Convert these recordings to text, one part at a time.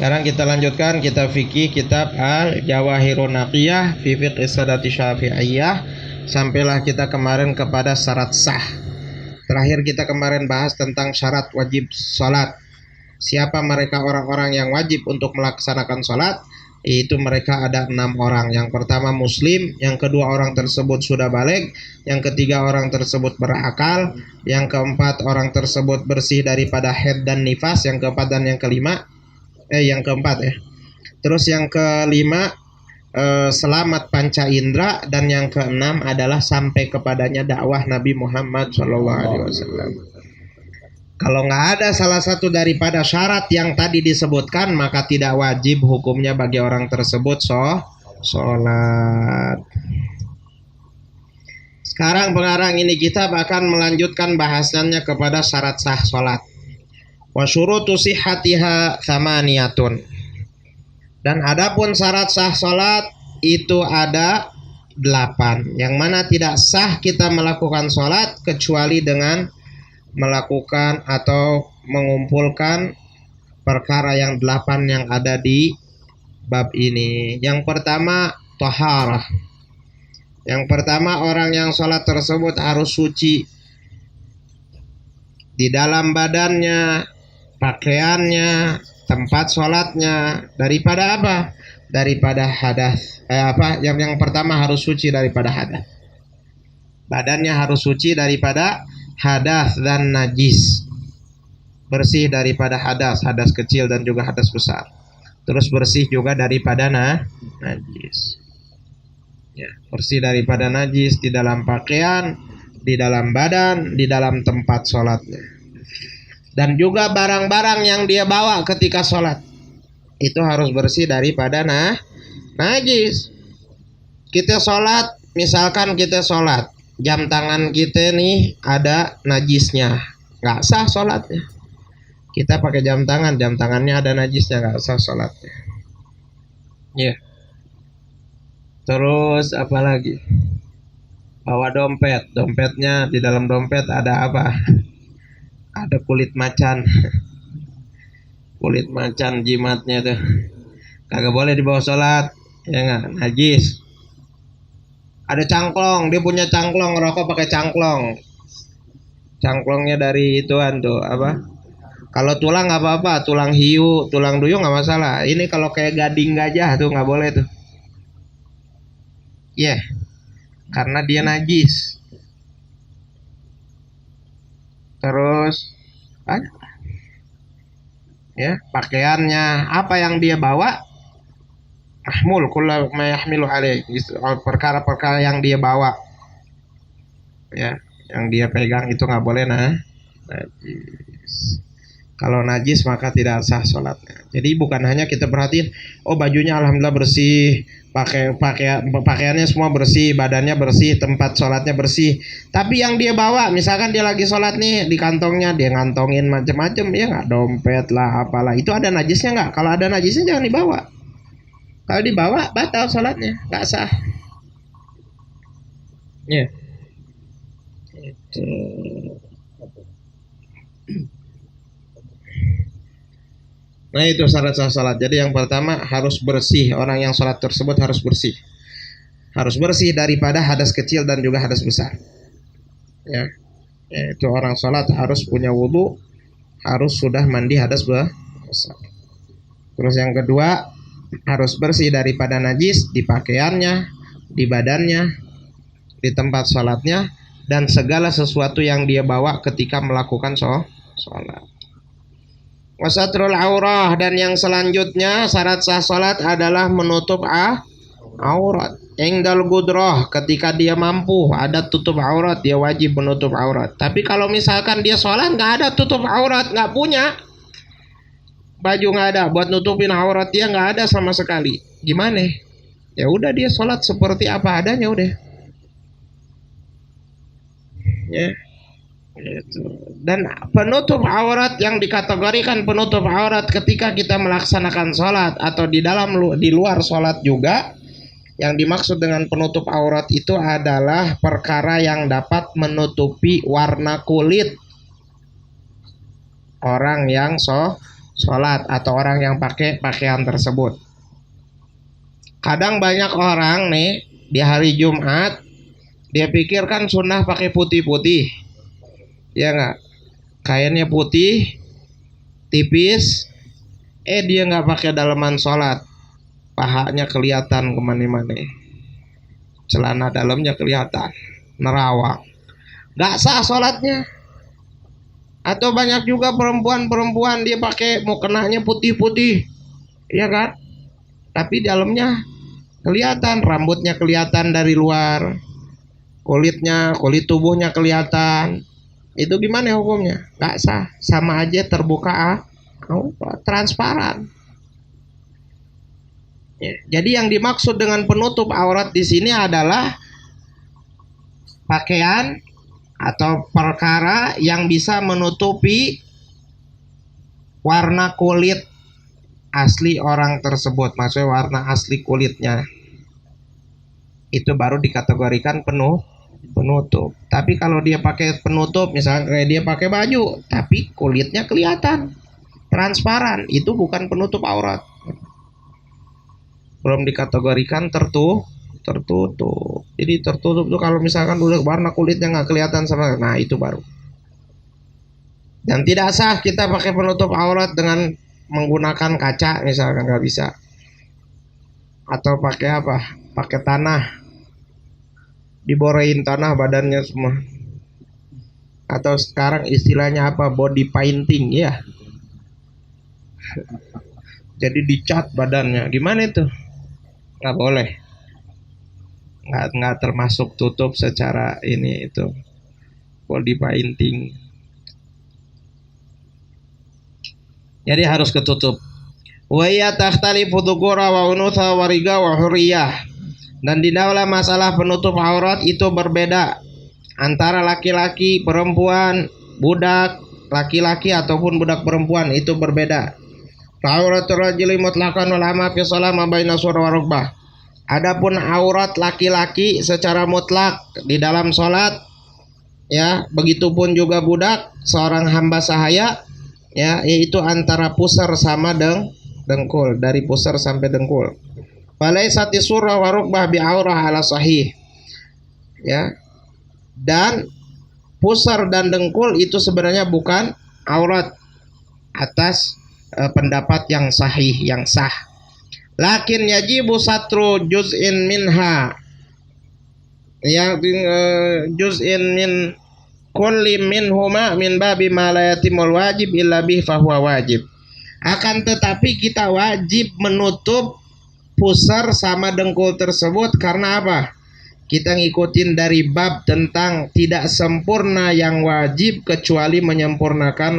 Sekarang kita lanjutkan kitab fikih, kitab Al-Jawahirun Naqiyah fi Fiqh Sadati Syafi'iyah. Sampailah kita kemarin kepada syarat sah. Terakhir kita kemarin bahas tentang syarat wajib sholat. Siapa mereka orang-orang yang wajib untuk melaksanakan sholat? Itu mereka ada 6 orang. Yang pertama muslim, yang kedua orang tersebut sudah balik, yang ketiga orang tersebut berakal, yang keempat orang tersebut bersih daripada haid dan nifas, yang keempat dan yang kelima yang keempat ya. Terus yang kelima selamat panca indera, dan yang keenam adalah sampai kepadanya dakwah Nabi Muhammad SAW. Kalau nggak ada salah satu daripada syarat yang tadi disebutkan, maka tidak wajib hukumnya bagi orang tersebut sholat. Sekarang pengarang ini kitab akan melanjutkan bahasannya kepada syarat sah sholat. Wa syurutu sihhatiha tsamaniyatun. Dan adapun syarat sah salat itu ada 8. Yang mana tidak sah kita melakukan salat kecuali dengan melakukan atau mengumpulkan perkara yang 8 yang ada di bab ini. Yang pertama taharah. Yang pertama orang yang salat tersebut harus suci di dalam badannya, pakaiannya, tempat sholatnya, daripada apa? Daripada hadas. Yang pertama harus suci daripada hadas. Badannya harus suci daripada hadas dan najis. Bersih daripada hadas kecil dan juga hadas besar. Terus bersih juga daripada najis. Ya, bersih daripada najis di dalam pakaian, di dalam badan, di dalam tempat sholatnya. Dan juga barang-barang yang dia bawa ketika sholat itu harus bersih daripada najis. Kita sholat, misalkan kita sholat, jam tangan kita nih ada najisnya, nggak sah sholatnya. Kita pakai jam tangannya ada najisnya, nggak sah sholatnya. Ya. Terus apa lagi? Bawa dompetnya di dalam dompet ada apa? Ada kulit macan jimatnya tuh, kagak boleh dibawa sholat, ya nggak, najis. Ada cangklong, dia punya cangklong, rokok pakai cangklongnya dari ituan tuh apa, kalau tulang nggak apa-apa, tulang hiu, tulang duyung nggak masalah. Ini kalau kayak gading gajah tuh nggak boleh tuh, ya, karena dia najis. Terus ya, pakaiannya, apa yang dia bawa, mahmul kullu ma yahmilu alaih, perkara-perkara yang dia bawa, ya, yang dia pegang itu nggak boleh najis. Kalau najis maka tidak sah sholatnya. Jadi bukan hanya kita perhatiin, oh bajunya alhamdulillah bersih, pakaiannya semua bersih, badannya bersih, tempat sholatnya bersih. Tapi yang dia bawa, misalkan dia lagi sholat nih, di kantongnya dia ngantongin macam-macam, ya nggak, dompet lah, apalah, itu ada najisnya nggak? Kalau ada najisnya jangan dibawa. Kalau dibawa batal sholatnya, nggak sah. Ya. Itu. Nah itu syarat sah salat. Jadi yang pertama harus bersih, orang yang sholat tersebut harus bersih. Harus bersih daripada hadas kecil dan juga hadas besar. Ya, itu orang sholat harus punya wudu, harus sudah mandi hadas besar. Terus yang kedua harus bersih daripada najis di pakaiannya, di badannya, di tempat sholatnya, dan segala sesuatu yang dia bawa ketika melakukan sholat. Wasatrul aurah, dan yang selanjutnya syarat sah salat adalah menutup aurat. Engdal gudroh, ketika dia mampu ada tutup aurat, dia wajib menutup aurat. Tapi kalau misalkan dia sholat nggak ada tutup aurat, nggak punya baju, nggak ada buat nutupin aurat, dia nggak ada sama sekali, gimana? Ya udah, dia sholat seperti apa adanya udah. Ya. Dan penutup aurat yang dikategorikan penutup aurat ketika kita melaksanakan sholat atau di luar sholat juga, yang dimaksud dengan penutup aurat itu adalah perkara yang dapat menutupi warna kulit orang yang sholat atau orang yang pakai pakaian tersebut. Kadang banyak orang nih di hari Jumat dia pikirkan sunnah pakai putih-putih, ya nggak? Kainnya putih, tipis, dia nggak pakai daleman sholat, pahanya kelihatan kemana-mana, celana dalamnya kelihatan, nerawang, nggak sah sholatnya. Atau banyak juga perempuan dia pakai mukenanya putih-putih, ya kan? Tapi dalamnya kelihatan, rambutnya kelihatan dari luar, kulit tubuhnya kelihatan. Itu gimana hukumnya? Nggak sah, sama aja terbuka, transparan. Ya, jadi yang dimaksud dengan penutup aurat di sini adalah pakaian atau perkara yang bisa menutupi warna kulit asli orang tersebut, maksudnya warna asli kulitnya, itu baru dikategorikan penutup. Tapi kalau dia pakai penutup, misalnya kayak dia pakai baju tapi kulitnya kelihatan transparan, itu bukan penutup aurat, belum dikategorikan tertutup. Jadi tertutup tuh kalau misalkan udah warna kulitnya nggak kelihatan sama, nah itu baru. Dan tidak sah kita pakai penutup aurat dengan menggunakan kaca, misalkan, nggak bisa. Atau pakai apa? Pakai tanah, diborehin tanah badannya semua. Atau sekarang istilahnya apa? Body painting, ya. Jadi dicat badannya, gimana itu? Nggak boleh. Nggak termasuk tutup secara ini, itu body painting. Jadi harus ketutup. Wa ya takhtalifu dzukura wa unutha wa riga wa hurriyah. Dan di dalam masalah penutup aurat itu berbeda antara laki-laki, perempuan, budak laki-laki ataupun budak perempuan, itu berbeda. Auratul rajuli mutlaqan wal ama fi shalah ma baina surah wa rukbah. Adapun aurat laki-laki secara mutlak di dalam salat, ya, begitupun juga budak, seorang hamba sahaya, ya, yaitu antara pusar sama dengkul, dari pusar sampai dengkul. Falaisati surah wa rukbah bi aurah ala sahih. Ya. Dan pusar dan dengkul itu sebenarnya bukan aurat atas pendapat yang sahih, yang sah. Lakin yajibu satru juz'in minha, yang juz'in min kulli minhuma min babi ma la yatimul wajib illa bih fahuwa wajib. Akan tetapi kita wajib menutup pusar sama dengkul tersebut karena apa? Kita ngikutin dari bab tentang tidak sempurna yang wajib kecuali menyempurnakan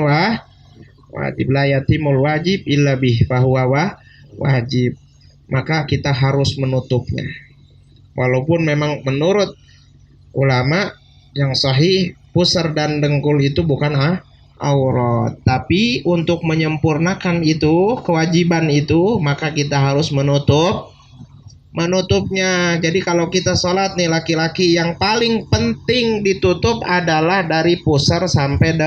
wajib. La yatimul wajib illa bih fahuwa wajib. Maka kita harus menutupnya. Walaupun memang menurut ulama yang sahih pusar dan dengkul itu bukan aurat, tapi untuk menyempurnakan itu, kewajiban itu, maka kita harus menutupnya. Jadi kalau kita sholat nih laki-laki, yang paling penting ditutup adalah dari pusar sampai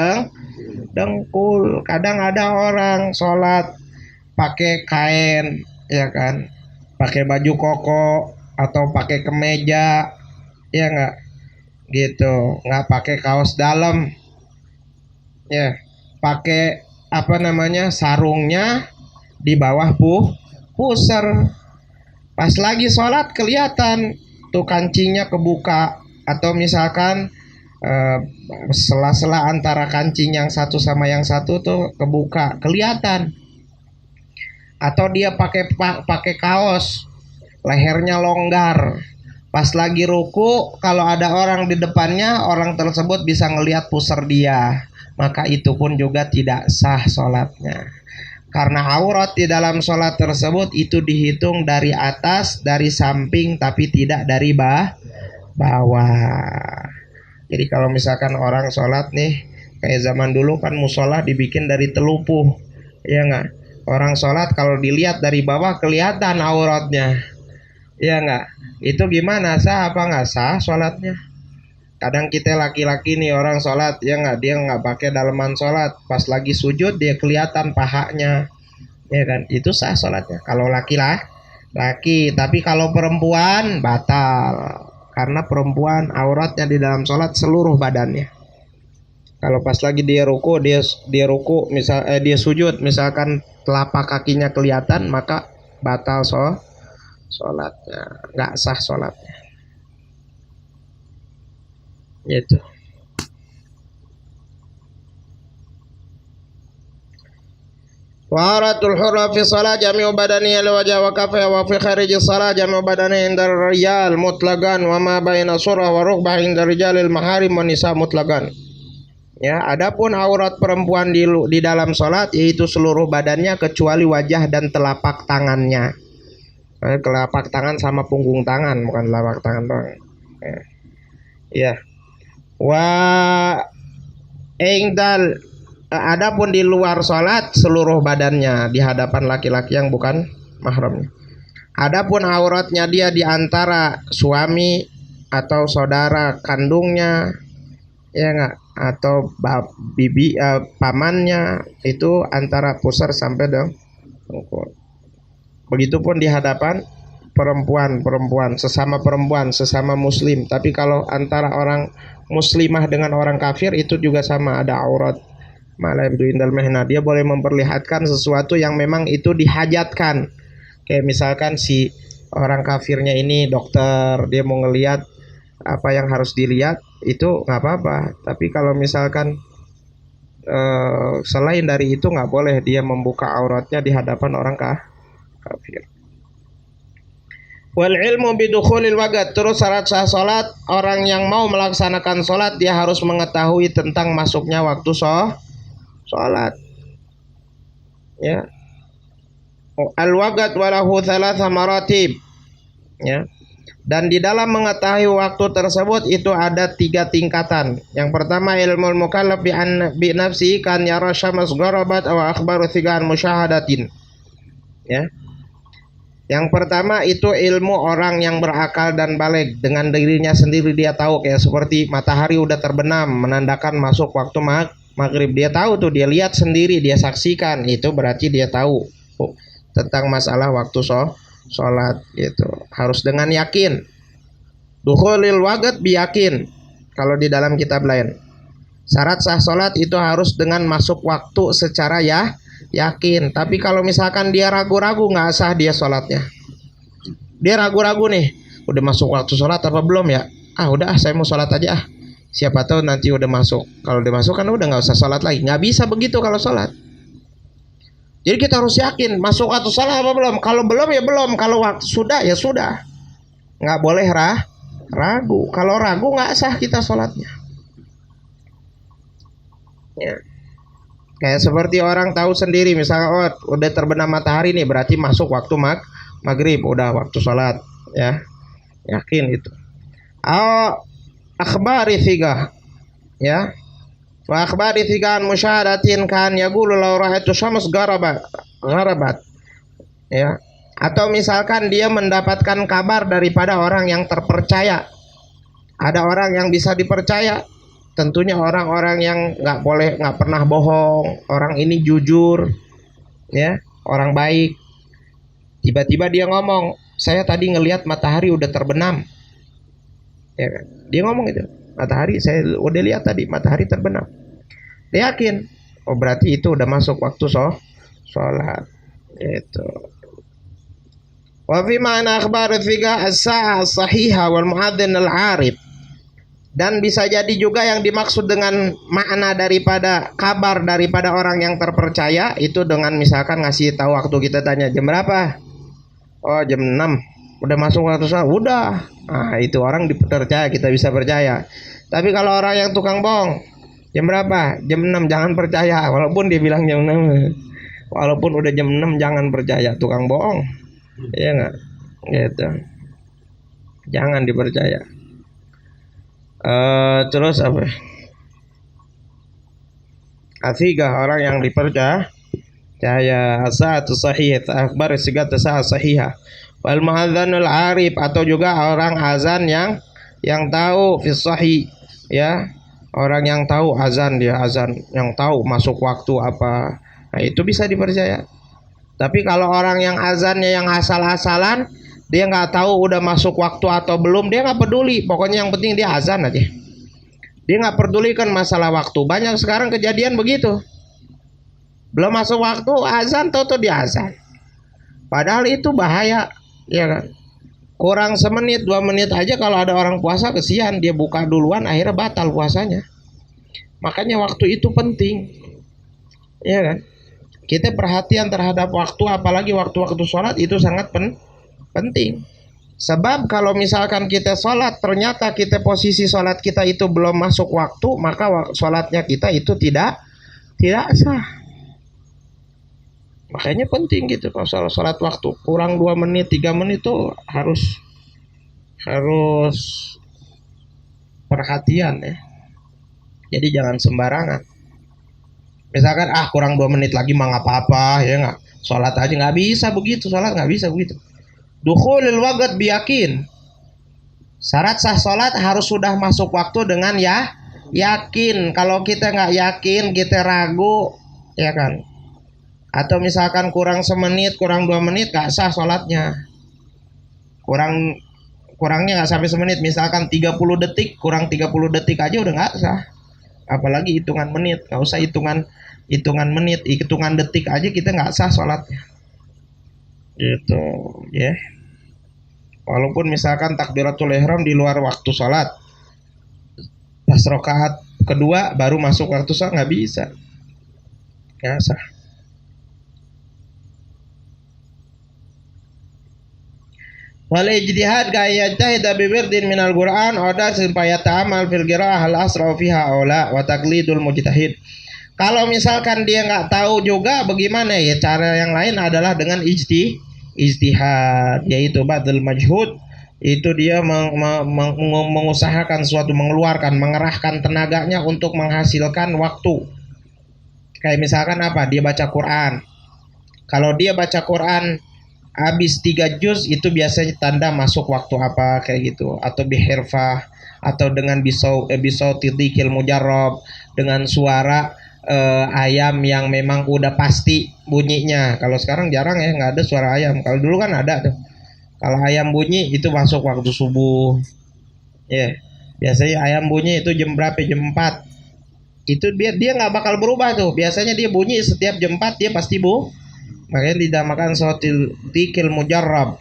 dengkul. Kadang ada orang sholat pakai kain, ya kan, pakai baju koko atau pakai kemeja, ya nggak, gitu, nggak pakai kaos dalam, ya, pakai apa namanya, sarungnya di bawah pusar. Pas lagi sholat kelihatan tuh kancingnya kebuka, atau misalkan sela-sela antara kancing yang satu sama yang satu tuh kebuka, kelihatan. Atau dia pakai kaos, lehernya longgar. Pas lagi ruku, kalau ada orang di depannya, orang tersebut bisa ngelihat pusar dia, maka itu pun juga tidak sah sholatnya. Karena aurat di dalam sholat tersebut itu dihitung dari atas, dari samping, tapi tidak dari bawah. Jadi kalau misalkan orang sholat nih, kayak zaman dulu kan musola dibikin dari telupuh, ya nggak? Orang sholat kalau dilihat dari bawah kelihatan auratnya, ya nggak? Itu gimana, sah apa nggak sah sholatnya? Kadang kita laki-laki nih orang sholat ya nggak, dia nggak pakai daleman sholat, pas lagi sujud dia kelihatan pahanya, ya kan, itu sah sholatnya. Kalau laki, tapi kalau perempuan batal, karena perempuan auratnya di dalam sholat seluruh badannya. Kalau pas lagi dia ruku, dia ruku dia sujud, misalkan telapak kakinya kelihatan, maka batal sholatnya, nggak sah sholatnya. Gitu. Waharatul hurra fi salat jami'u badani al wajh wa kafa wa fi kharij salat jami'u badani indar rijal mutlaqan wa ma baina surah wa rukbah indar rijalil maharim wa nisa mutlaqan. Ya, adapun aurat perempuan di dalam salat yaitu seluruh badannya kecuali wajah dan telapak tangannya. Telapak tangan sama punggung tangan, bukan telapak tangan doang. Ya. Wa ingdal adapun di luar sholat seluruh badannya di hadapan laki-laki yang bukan mahramnya. Adapun auratnya dia di antara suami atau saudara kandungnya, ya enggak, atau pamannya, itu antara pusar sampai dengkul. Begitupun di hadapan perempuan, sesama muslim. Tapi kalau antara orang muslimah dengan orang kafir itu juga sama, ada aurat. Malah indal mehna, dia boleh memperlihatkan sesuatu yang memang itu dihajatkan. Kayak misalkan si orang kafirnya ini dokter, dia mau ngelihat apa yang harus dilihat, itu nggak apa-apa. Tapi kalau misalkan selain dari itu nggak boleh dia membuka auratnya di hadapan orang kafir. Wal ilmu bidukhulil waqt, terus syarat sah salat, orang yang mau melaksanakan salat dia harus mengetahui tentang masuknya waktu salat. Ya. Al waqt walahu thalatha maratib. Ya. Dan di dalam mengetahui waktu tersebut itu ada 3 tingkatan. Yang pertama, ilmu mukallaf bi nafsi kan yara syams gharabat aw akhbaru thigan musyahadatin. Ya. Yang pertama itu ilmu orang yang berakal dan baligh, dengan dirinya sendiri dia tahu, kayak seperti matahari udah terbenam menandakan masuk waktu maghrib, dia tahu tuh, dia lihat sendiri, dia saksikan, itu berarti dia tahu tentang masalah waktu sholat gitu. Harus dengan yakin. Dukhulil waqt biyakin. Kalau di dalam kitab lain, syarat sah sholat itu harus dengan masuk waktu secara yakin. Tapi kalau misalkan dia ragu-ragu, nggak sah dia sholatnya. Dia ragu-ragu nih, udah masuk waktu sholat apa belum ya? Udah saya mau sholat aja siapa tahu nanti udah masuk. Kalau udah masuk kan udah nggak usah sholat lagi. Nggak bisa begitu kalau sholat. Jadi kita harus yakin masuk waktu sholat apa belum. Kalau belum ya belum, kalau waktu sudah ya sudah. Nggak boleh ragu. Kalau ragu nggak sah kita sholatnya. Ya. Kayak seperti orang tahu sendiri, misalnya udah terbenam matahari nih, berarti masuk waktu maghrib, udah waktu sholat, ya, yakin itu. Akhbari thiqah, ya, wa akhbari thiqan musyahadatin kan yaqulu law ra'aytu syams gharabat, ya, atau misalkan dia mendapatkan kabar daripada orang yang terpercaya. Ada orang yang bisa dipercaya. Tentunya orang-orang yang nggak pernah bohong, orang ini jujur, ya, orang baik. Tiba-tiba dia ngomong, saya tadi ngelihat matahari udah terbenam, ya kan? Dia ngomong gitu, matahari saya udah lihat tadi matahari terbenam. Dia yakin, berarti itu udah masuk waktu sholat. Itu. Wa fi ma'na akhbar thiqa as-sa'a as-sahihah wal mu'adzin al-'arif. Dan bisa jadi juga yang dimaksud dengan makna daripada kabar daripada orang yang terpercaya itu dengan misalkan ngasih tahu waktu, kita tanya jam berapa? Oh jam 6, udah masuk waktu sholat, udah. Itu orang dipercaya, kita bisa percaya. Tapi kalau orang yang tukang bohong, jam berapa? Jam 6, jangan percaya. Walaupun dia bilang jam 6, walaupun udah jam 6 jangan percaya, tukang bohong. Iya enggak? Gitu. Jangan dipercaya. Terus apa? Ketiga, orang yang dipercaya as-sa'atu sahih, akhbar sigat as-sa'ah sahihah. Wal muadzanul arif, atau juga orang azan yang tahu fi sahih ya. Orang yang tahu azan, dia azan, yang tahu masuk waktu apa, nah itu bisa dipercaya. Tapi kalau orang yang azannya yang asal-asalan, dia nggak tahu udah masuk waktu atau belum, dia nggak peduli. Pokoknya yang penting dia azan aja. Dia nggak pedulikan masalah waktu. Banyak sekarang kejadian begitu. Belum masuk waktu azan, tuh dia azan. Padahal itu bahaya, ya kan? Kurang semenit 2 menit aja kalau ada orang puasa kesian, dia buka duluan akhirnya batal puasanya. Makanya waktu itu penting, ya kan? Kita perhatian terhadap waktu, apalagi waktu-waktu sholat itu sangat penting. Sebab kalau misalkan kita sholat ternyata kita posisi sholat kita itu belum masuk waktu, maka sholatnya kita itu tidak sah. Makanya penting gitu kalau sholat waktu kurang 2 menit 3 menit itu harus perhatian ya. Jadi jangan sembarangan. Misalkan kurang 2 menit lagi mah nggak apa-apa ya nggak. Sholat aja nggak bisa begitu, sholat nggak bisa begitu. Dukhulul waqt biyakin. Syarat sah sholat harus sudah masuk waktu dengan yakin. Kalau kita nggak yakin, kita ragu, ya kan? Atau misalkan kurang semenit, kurang 2 menit, nggak sah sholatnya. Kurangnya nggak sampai semenit, misalkan 30 detik, kurang 30 detik aja udah nggak sah. Apalagi hitungan menit, nggak usah hitungan menit, hitungan detik aja kita nggak sah sholatnya. Gitu, ya. Walaupun misalkan takbiratul ihram di luar waktu sholat, pas rakaat kedua baru masuk waktu sholat, nggak bisa, nggak sah. Wal ijtihad ka yajtahida bi wirdin minal Qur'an oda supaya ta'amal fil qira'ah al asra fiha aula wa taqlidul mujtahid. Kalau misalkan dia nggak tahu juga bagaimana ya, cara yang lain adalah dengan ijtihad, yaitu badal majhud, itu dia mengusahakan suatu, mengerahkan tenaganya untuk menghasilkan waktu. Kayak misalkan apa? Dia baca Quran. Kalau dia baca Quran habis 3 juz itu biasanya tanda masuk waktu apa kayak gitu, atau bihirfah, atau dengan bisautidikil mujarrab, dengan suara ayam yang memang udah pasti bunyinya. Kalau sekarang jarang ya, nggak ada suara ayam. Kalau dulu kan ada tuh. Kalau ayam bunyi itu masuk waktu subuh. Ya, biasanya ayam bunyi itu jam berapa? Jam 4. Itu dia nggak bakal berubah tuh. Biasanya dia bunyi setiap jam 4 dia pasti makanya dinamakan sautil tikil mujarrab,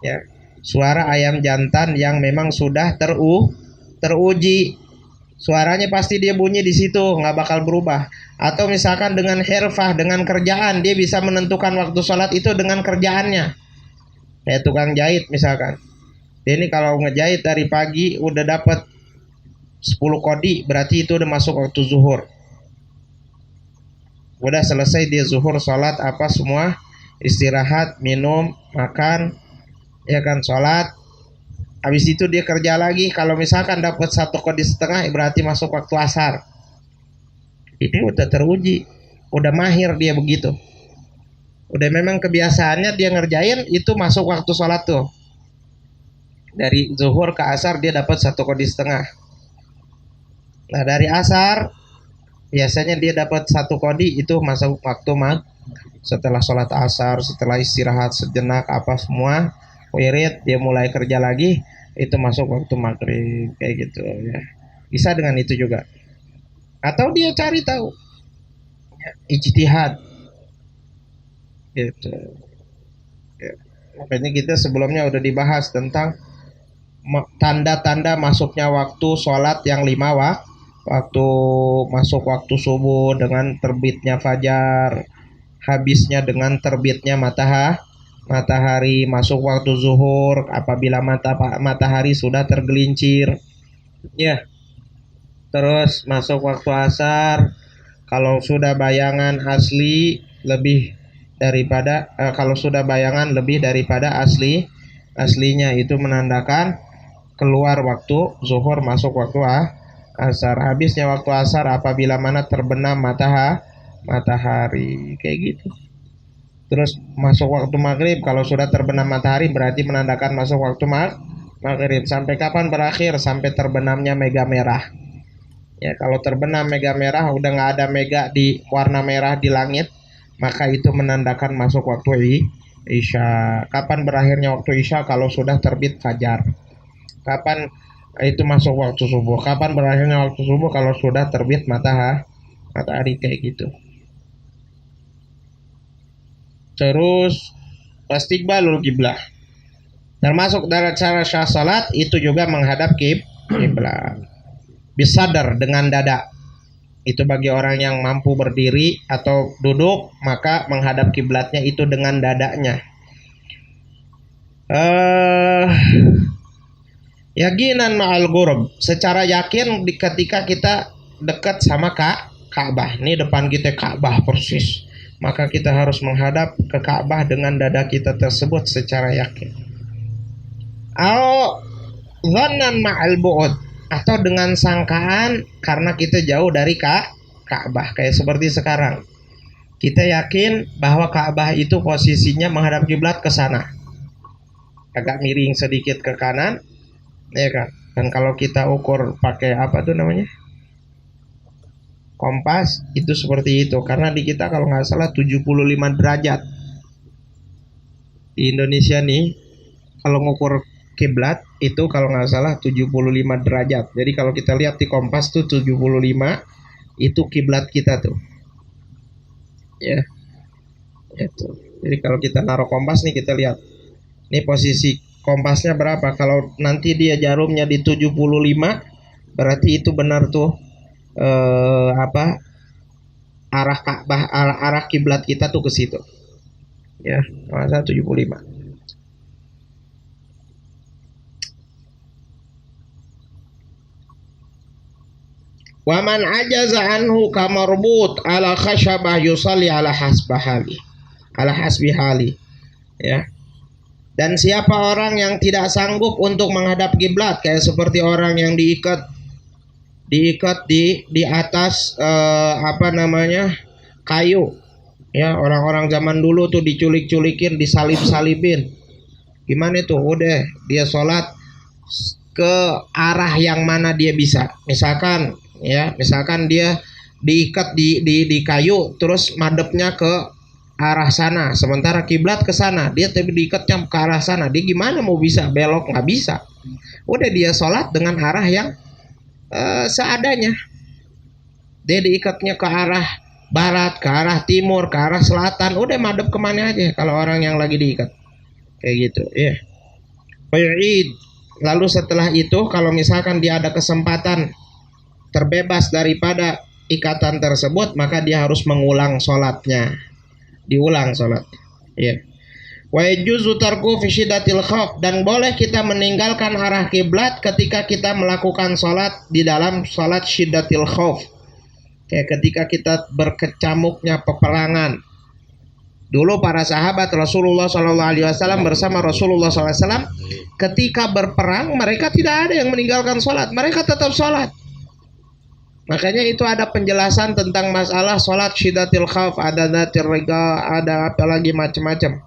ya, suara ayam jantan yang memang sudah teruji, suaranya pasti dia bunyi di situ, nggak bakal berubah. Atau misalkan dengan hirfah, dengan kerjaan, dia bisa menentukan waktu sholat itu dengan kerjaannya, kayak tukang jahit misalkan. Dia ini kalau ngejahit dari pagi udah dapat 10 kodi, berarti itu udah masuk waktu zuhur. Udah selesai dia zuhur, sholat apa semua, istirahat, minum, makan, ya kan, sholat. Habis itu dia kerja lagi. Kalau misalkan dapat 1,5 kodi, berarti masuk waktu asar. Ini udah teruji, udah mahir dia begitu. Udah memang kebiasaannya dia ngerjain itu masuk waktu sholat tuh. Dari zuhur ke asar dia dapat 1,5 kodi. Nah dari asar biasanya dia dapat 1 kodi, itu masuk waktu setelah sholat asar, setelah istirahat sejenak apa semua, wirid, dia mulai kerja lagi, itu masuk waktu maghrib kayak gitu ya. Bisa dengan itu juga. Atau dia cari tahu, ijtihad gitu ya. Makanya kita sebelumnya udah dibahas tentang tanda-tanda masuknya waktu sholat yang 5 waktu. Masuk waktu subuh dengan terbitnya fajar, habisnya dengan terbitnya matahari, masuk waktu zuhur apabila matahari sudah tergelincir, ya. Terus masuk waktu asar kalau sudah bayangan asli lebih daripada kalau sudah bayangan lebih daripada aslinya, itu menandakan keluar waktu zuhur, masuk waktu asar. Habisnya waktu asar apabila mana terbenam matahari kayak gitu. Terus masuk waktu maghrib kalau sudah terbenam matahari berarti menandakan masuk waktu maghrib. Sampai kapan berakhir? Sampai terbenamnya mega merah. Ya, kalau terbenam mega merah udah nggak ada mega di warna merah di langit, maka itu menandakan masuk waktu Isya. Kapan berakhirnya waktu Isya? Kalau sudah terbit fajar. Kapan itu masuk waktu subuh? Kapan berakhirnya waktu subuh? Kalau sudah terbit matahari kayak gitu. Terus istiqbalul kiblah. Termasuk dari cara syah salat itu juga menghadap kiblat. Bisadar dengan dada. Itu bagi orang yang mampu berdiri atau duduk, maka menghadap kiblatnya itu dengan dadanya. Yakinan ma'al ghurab, secara yakin ketika kita dekat sama Ka'bah. Ini depan kita Ka'bah persis. Maka kita harus menghadap ke Ka'bah dengan dada kita tersebut secara yakin. Au dhannan ma'al bu'ud, atau dengan sangkaan karena kita jauh dari Ka'bah, kayak seperti sekarang. Kita yakin bahwa Ka'bah itu posisinya menghadap kiblat ke sana. Agak miring sedikit ke kanan, ya kan? Dan kalau kita ukur pakai apa tuh namanya? Kompas, itu seperti itu. Karena di kita kalau nggak salah 75 derajat. Di Indonesia nih, kalau ngukur kiblat itu kalau nggak salah 75 derajat. Jadi kalau kita lihat di kompas tuh 75 itu kiblat kita tuh. Ya. Itu. Jadi kalau kita naruh kompas nih, kita lihat. Ini posisi kompasnya berapa? Kalau nanti dia jarumnya di 75, berarti itu benar tuh arah Ka'bah, arah kiblat kita tuh ke situ. Ya, masa 75. Waman ajaza anhu kamarbut ala khashabah yusalli ala hasbahali. Ala hasbihali. Ya. Dan siapa orang yang tidak sanggup untuk menghadap kiblat, kayak seperti orang yang diikat di atas kayu. Ya, orang-orang zaman dulu tuh diculik-culikin, disalib-salibin. Gimana tuh? Udah dia sholat ke arah yang mana dia bisa. Misalkan dia diikat di kayu, terus madepnya ke arah sana, sementara kiblat ke sana, dia tapi diikatnya ke arah sana. Dia gimana mau bisa belok? Nggak bisa. Udah dia sholat dengan arah yang seadanya. Dia diikatnya ke arah barat, ke arah timur, ke arah selatan. Udah madep kemana aja kalau orang yang lagi diikat kayak gitu. Ya. Lalu setelah itu kalau misalkan dia ada kesempatan terbebas daripada ikatan tersebut, maka dia harus mengulang sholatnya. Diulang sholat. Ya. Wa yajuzu tarku fi syiddatil khauf, dan boleh kita meninggalkan arah kiblat ketika kita melakukan sholat di dalam sholat syiddatil khauf. Kayak ketika kita berkecamuknya peperangan. Dulu para sahabat Rasulullah SAW bersama Rasulullah SAW ketika berperang, mereka tidak ada yang meninggalkan sholat, mereka tetap sholat. Makanya itu ada penjelasan tentang masalah sholat syiddatil khauf, ada datir rega, ada apa lagi macam-macam.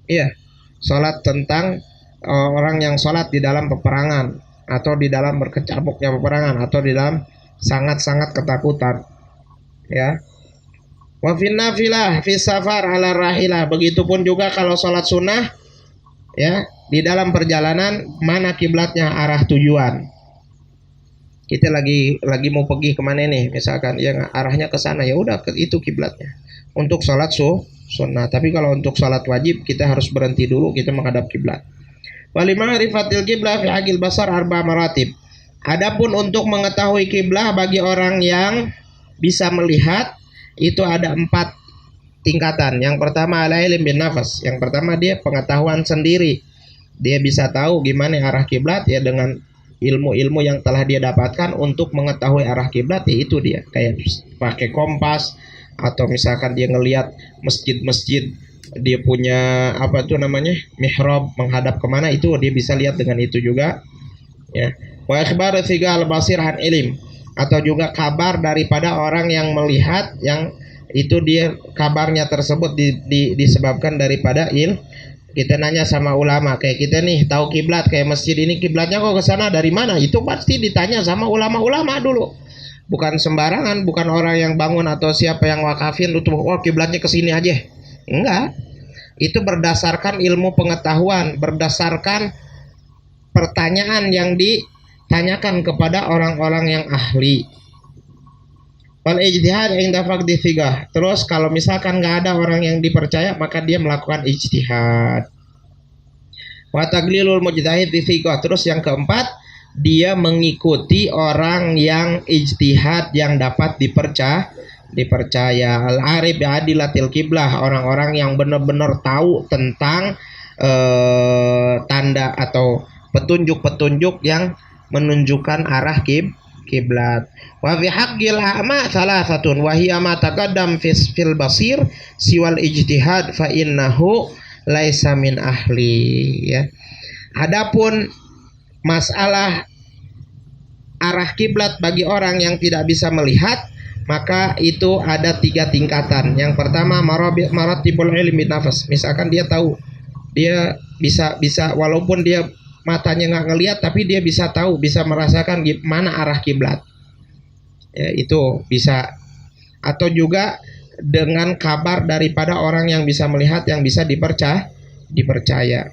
Iya, sholat tentang orang yang sholat di dalam peperangan, atau di dalam berkecamuknya peperangan, atau di dalam sangat-sangat ketakutan. Ya. Wa fin nafilah fi safar ala rahilah. Begitupun juga kalau sholat sunnah, ya, di dalam perjalanan, mana kiblatnya, arah tujuan. Kita lagi mau pergi kemana nih, misalkan yang arahnya ke sana, ya udah itu kiblatnya untuk sholat sunnah. Tapi kalau untuk sholat wajib kita harus berhenti dulu, kita menghadap kiblat. Walimah rifatil kiblah fi agil basar arba maratib. Adapun untuk mengetahui kiblah bagi orang yang bisa melihat, itu ada 4 tingkatan. Yang pertama ala ilm bin nafas. Yang pertama dia pengetahuan sendiri. Dia bisa tahu gimana arah kiblat ya dengan ilmu-ilmu yang telah dia dapatkan untuk mengetahui arah kiblat, ya itu dia kayak pakai kompas, atau misalkan dia ngelihat masjid-masjid, dia punya apa tuh namanya mihrab menghadap kemana, itu dia bisa lihat dengan itu juga. Ya, wa ikhbar thiqal basir an ilm, atau juga kabar daripada orang yang melihat, yang itu dia kabarnya tersebut disebabkan daripada kita nanya sama ulama, kayak kita nih tahu kiblat, kayak masjid ini kiblatnya kok ke sana dari mana? Itu pasti ditanya sama ulama-ulama dulu. Bukan sembarangan, bukan orang yang bangun atau siapa yang wakafin untuk kiblatnya ke sini aja. Enggak. Itu berdasarkan ilmu pengetahuan, berdasarkan pertanyaan yang ditanyakan kepada orang-orang yang ahli. Wal ijtihad inda faqdi thiqah. Terus kalau misalkan nggak ada orang yang dipercaya, maka dia melakukan ijtihad. Wa taglilul mujtahid thiqah. Terus yang keempat, dia mengikuti orang yang ijtihad yang dapat dipercaya. Al-arif bi'adilatil qiblah, orang-orang yang benar-benar tahu tentang tanda atau petunjuk-petunjuk yang menunjukkan arah kiblat. Wa fi haqqil a'ma salasatun wa hiya ma taqaddam fil basir siwal ijtihad fa innahu laisa min ahli, ya. Adapun masalah arah kiblat bagi orang yang tidak bisa melihat, maka itu ada 3 tingkatan. Yang pertama maratibul ilmi nafas. Misalkan dia tahu, dia bisa walaupun dia matanya nggak ngelihat, tapi dia bisa tahu, bisa merasakan mana arah kiblat. Ya, itu bisa. Atau juga dengan kabar daripada orang yang bisa melihat, yang bisa dipercaya.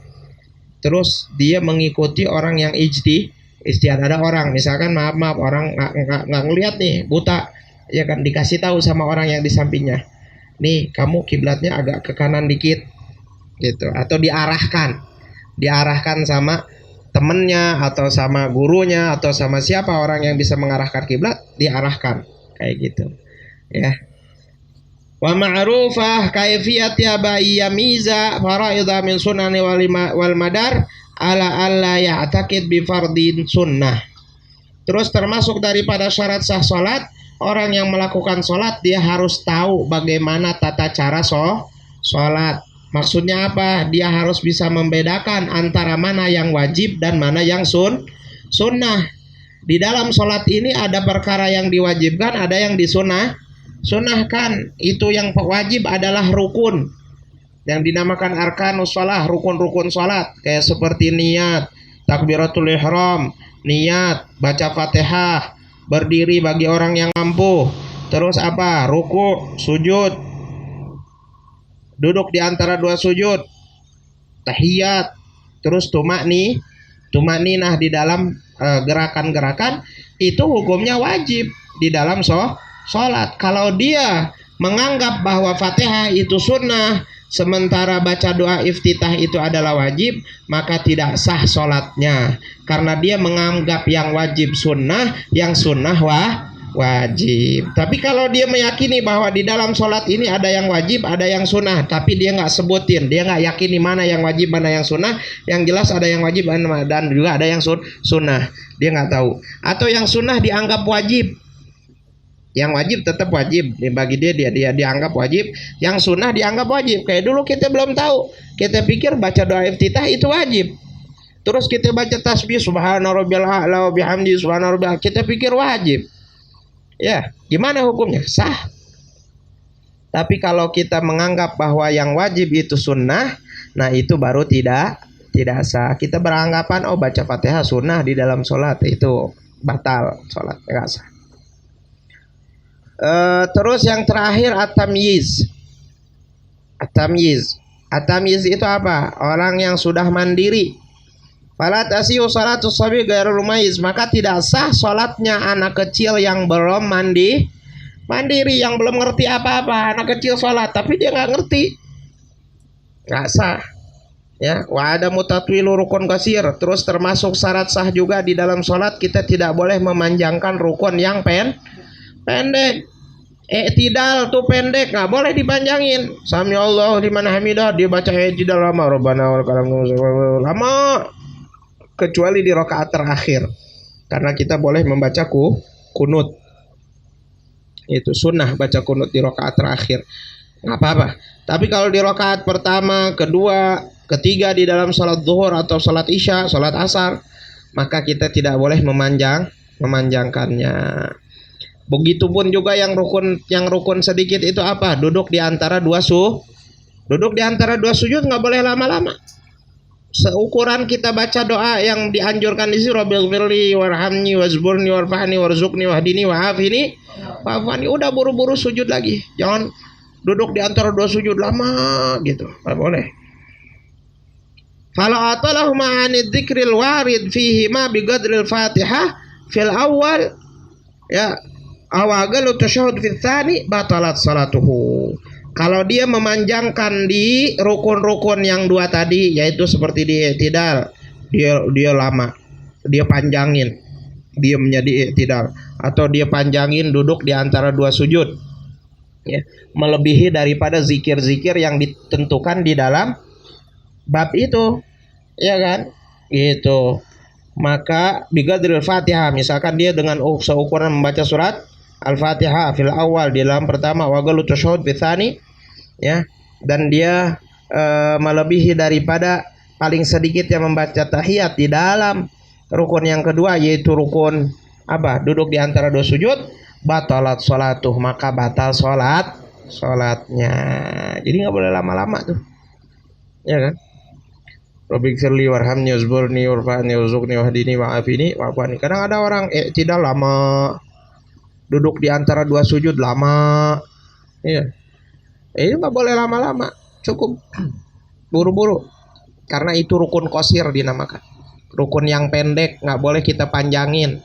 Terus dia mengikuti orang yang ijtihad. Ada orang misalkan maaf orang nggak ngelihat nih, buta, ya kan, dikasih tahu sama orang yang di sampingnya, nih kamu kiblatnya agak ke kanan dikit, gitu. Atau diarahkan sama temennya atau sama gurunya atau sama siapa orang yang bisa mengarahkan kiblat, diarahkan kayak gitu, ya. Wa ma'rufah kaifiyati abayyamiza faraidha min sunani wal madar ala alla ya'taqid bi fardin sunnah. Terus termasuk daripada syarat sah salat, orang yang melakukan salat dia harus tahu bagaimana tata cara salat. Maksudnya apa? Dia harus bisa membedakan antara mana yang wajib dan mana yang sunnah. Di dalam salat ini ada perkara yang diwajibkan, ada yang disunahkan. Itu yang wajib adalah rukun, yang dinamakan arkanus shalah, rukun-rukun salat, kayak seperti niat, takbiratul ihram, niat, baca Fatihah, berdiri bagi orang yang mampu, terus apa? Ruku, sujud, duduk di antara 2 sujud, tahiyat, terus tumakninah di dalam gerakan-gerakan, itu hukumnya wajib di dalam sholat. Kalau dia menganggap bahwa Fatihah itu sunnah, sementara baca doa iftitah itu adalah wajib, maka tidak sah sholatnya, karena dia menganggap yang wajib sunnah, yang sunnah wajib. Tapi kalau dia meyakini bahwa di dalam sholat ini ada yang wajib, ada yang sunnah, tapi dia nggak sebutin, dia nggak yakini mana yang wajib, mana yang sunnah, yang jelas ada yang wajib dan juga ada yang sunnah, dia nggak tahu. Atau yang sunnah dianggap wajib, yang wajib tetap wajib bagi dia dianggap wajib, yang sunnah dianggap wajib. Kayak dulu kita belum tahu, kita pikir baca doa iftitah itu wajib, terus kita baca tasbih subhanarabbiyal a'la wa bihamdi subhanarabbiyal, kita pikir wajib. Ya, gimana hukumnya? Sah. Tapi kalau kita menganggap bahwa yang wajib itu sunnah, nah itu baru tidak sah. Kita beranggapan baca Fatihah sunnah di dalam sholat, itu batal sholat, nggak sah. Terus yang terakhir at-tamyiz. At-tamyiz itu apa? Orang yang sudah mandiri. Fala tasihu salatu shabi ghairul mumayyiz, maka tidak sah salatnya anak kecil yang belum mandiri, yang belum ngerti apa-apa. Anak kecil salat tapi dia nggak ngerti, nggak sah, ya. Wa ada mutatwilu rukun qasir. Terus termasuk syarat sah juga di dalam salat, kita tidak boleh memanjangkan rukun yang pendek. I'tidal tuh pendek, nggak boleh dipanjangin. Sami Allahu liman hamidah, dia baca i'tidal lama, Rabbana wa lakal hamdu lama, kecuali di rakaat terakhir, karena kita boleh membaca kunut. Itu sunnah baca kunut di rakaat terakhir, nggak apa-apa. Tapi kalau di rakaat pertama, kedua, ketiga di dalam salat zuhur atau salat isya, salat asar, maka kita tidak boleh memanjangkannya. Begitupun juga yang rukun sedikit itu apa? Duduk di antara 2 sujud nggak boleh lama-lama. Seukuran kita baca doa yang dianjurkan di sini, Rabbighfirli warhamni wazburni warfahni warzuqni wahdini wa'afini wa'afani, udah buru-buru sujud lagi. Jangan duduk di antara dua sujud lama gitu, nggak boleh. Fala atalahu ma'anid dzikril warid fihi ma biqadril Fatihah fil awal ya awagalu tasyahud fil tsani batalat salatuhu. Kalau dia memanjangkan di rukun-rukun yang dua tadi, yaitu seperti di i'tidal, dia lama, dia panjangin, dia menjadi i'tidal, atau dia panjangin duduk di antara dua sujud, ya, melebihi daripada zikir-zikir yang ditentukan di dalam bab itu, ya kan, gitu. Maka biqadril Fatihah, misalkan dia dengan seukuran membaca surat Al-Fatihah fil awal, di dalam pertama, wagalu tasyahud bitsani, ya, dan dia melebihi daripada paling sedikit yang membaca tahiyat di dalam rukun yang kedua, yaitu rukun apa? Duduk di antara dua sujud, batalat salatuh, maka batal salatnya. Jadi nggak boleh lama-lama tuh, ya kan? Rabbighfirli warhamni wazburni warfa'ni warzuqni wahdini wa'afini wa'afani. Kadang ada orang tidak lama, duduk di antara dua sujud lama, iya. Ini nggak boleh lama-lama, cukup buru-buru, karena itu rukun qasir dinamakan. Rukun yang pendek nggak boleh kita panjangin.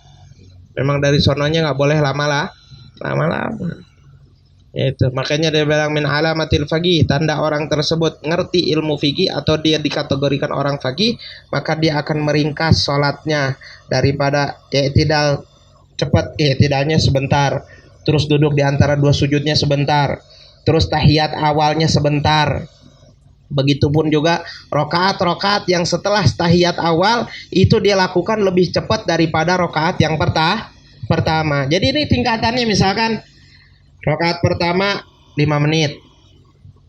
Memang dari sononya nggak boleh lama-lama. Itu makanya dia bilang min alamatil faqih, tanda orang tersebut ngerti ilmu fikih atau dia dikategorikan orang faqih, maka dia akan meringkas sholatnya daripada i'tidal cepat, i'tidalnya sebentar, terus duduk di antara dua sujudnya sebentar, terus tahiyat awalnya sebentar. Begitupun juga rokaat yang setelah tahiyat awal itu dia lakukan lebih cepat daripada rokaat yang pertama. Jadi ini tingkatannya, misalkan rokaat pertama 5 menit,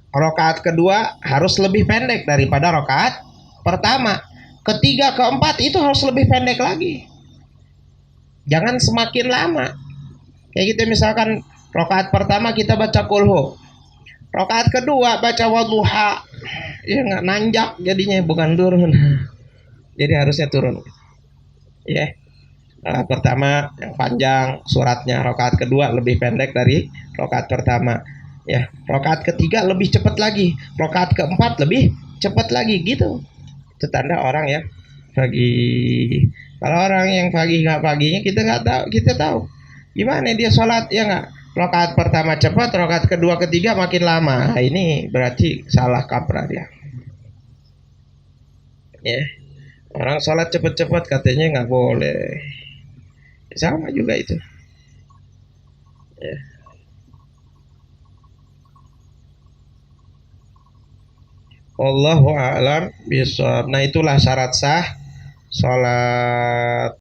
rokaat kedua harus lebih pendek daripada rokaat pertama, ketiga keempat itu harus lebih pendek lagi, jangan semakin lama. Kayak gitu, misalkan rokaat pertama kita baca kulhu, rokaat kedua baca wadduha, ya nggak, nanjak jadinya, bukan turun. Jadi harusnya turun, ya. Rokaat pertama yang panjang suratnya, rokaat kedua lebih pendek dari rokaat pertama, ya. Rokaat ketiga lebih cepat lagi, rokaat keempat lebih cepat lagi, gitu. Itu tanda orang ya pagi. Kalau orang yang pagi nggak paginya kita nggak tahu, kita tahu gimana dia sholat, ya nggak. Rokaat pertama cepat, rokaat kedua ketiga makin lama. Nah, ini berarti salah kaprah dia, ya. Orang sholat cepat-cepat katanya nggak boleh, sama juga itu, ya. Wallahu a'lam bishawab. Nah, itulah syarat sah salat.